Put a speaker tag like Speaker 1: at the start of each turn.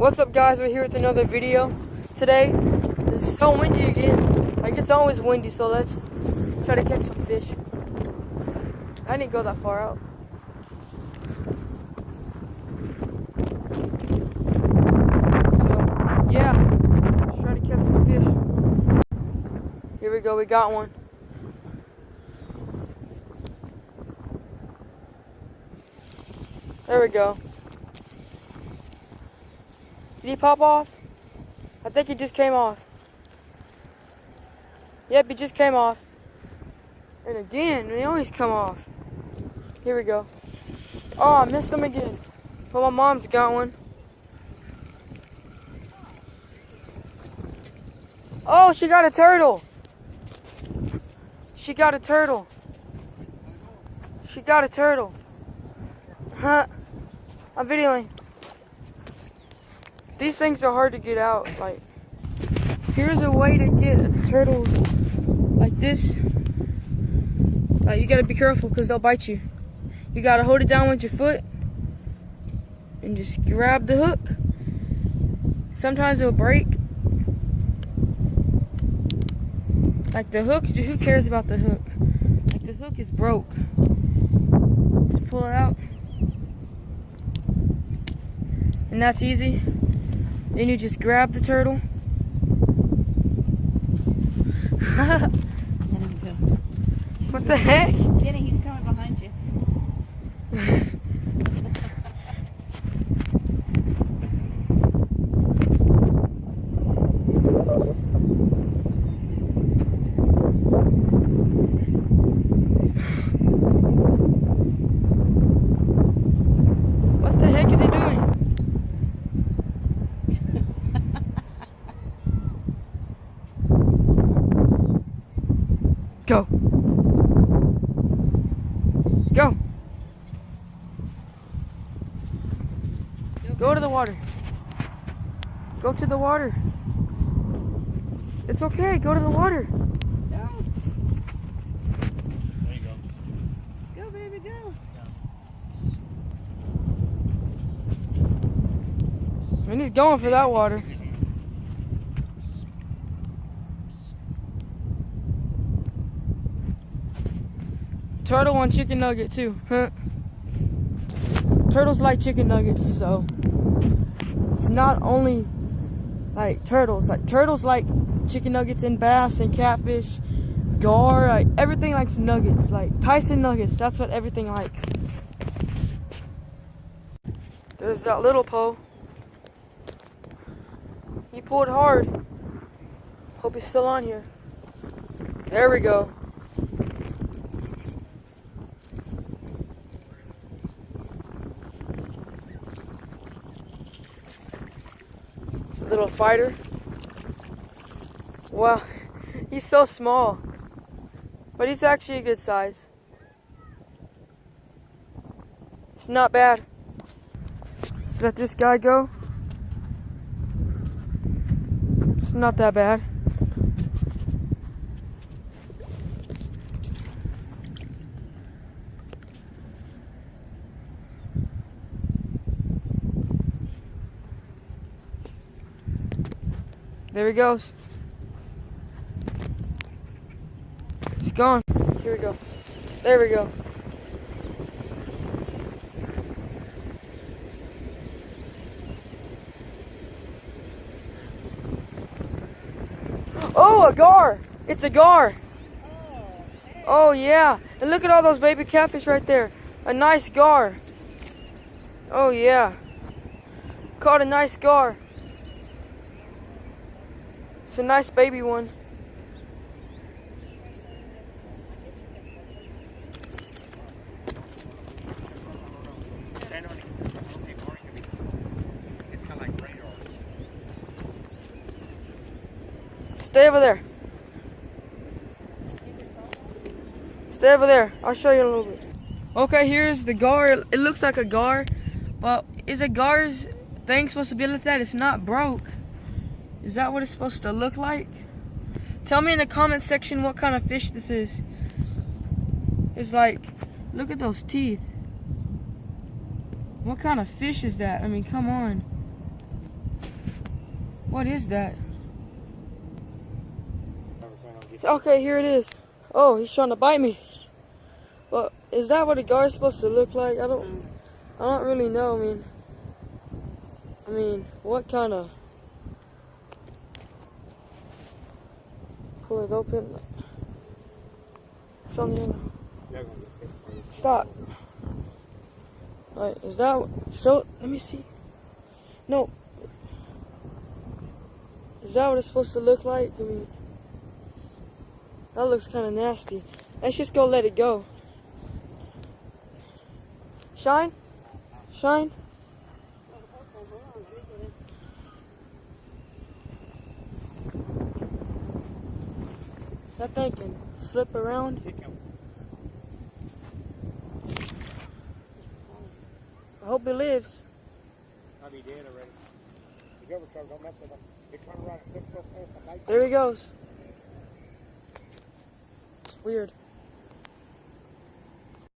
Speaker 1: What's up, guys? We're here with another video. Today, it's so windy again. Like, it's always windy, so let's try to catch some fish. I didn't go that far out. So, yeah, let's try to catch some fish. Here we go, we got one. There we go. Did he pop off? I think he just came off. Yep, he just came off. And again, they always come off. Here we go. Oh, I missed him again. But my mom's got one. Oh, she got a turtle. She got a turtle. She got a turtle. Huh? I'm videoing. These things are hard to get out. Like, here's a way to get a turtle like this. Like, you gotta be careful because they'll bite you. You gotta hold it down with your foot and just grab the hook. Sometimes it'll break. Like the hook, who cares about the hook? Like the hook is broke. Just pull it out. And that's easy. Then you just grab the turtle. What the heck?
Speaker 2: Kenny, he's coming behind you.
Speaker 1: What the heck is he doing? Go. Go. Go to the water. Go to the water. It's okay. Go to the water.
Speaker 2: Go.
Speaker 3: There you go.
Speaker 2: Go, baby, go.
Speaker 1: And he's going for that water. Turtle on chicken nugget too, huh? Turtles like chicken nuggets, so it's not only like turtles. Like turtles like chicken nuggets and bass and catfish, gar. Like everything likes nuggets. Like Tyson nuggets. That's what everything likes. There's that little Poe. He pulled hard. Hope he's still on here. There we go. Little fighter. Wow, he's so small, but he's actually a good size. It's not bad. Let's let this guy go. It's not that bad. There he goes. He's gone. Here we go. There we go. Oh, a gar! It's a gar! Oh, yeah. And look at all those baby catfish right there. A nice gar. Oh, yeah. Caught a nice gar. It's a nice baby one. Stay over there. Stay over there. I'll show you in a little bit. Okay, here's the gar. It looks like a gar, but is a gar's thing supposed to be like that? It's not broke. Is that what it's supposed to look like? Tell me in the comment section what kind of fish this is. It's like, look at those teeth. What kind of fish is that? I mean, come on. What is that? Okay, here it is. Oh, he's trying to bite me. Well, is that what a gar is supposed to look like? I don't really know. I mean, what kind of? Pull it open. Something. Stop. Alright, is that so? Let me see. No. Is that what it's supposed to look like? I mean, that looks kind of nasty. Let's just go let it go. Shine? Shine? That thing can flip around. I hope it lives.
Speaker 3: I'll be dead already. Don't mess with them. They turn around and flip so fast.
Speaker 1: There he goes. It's weird.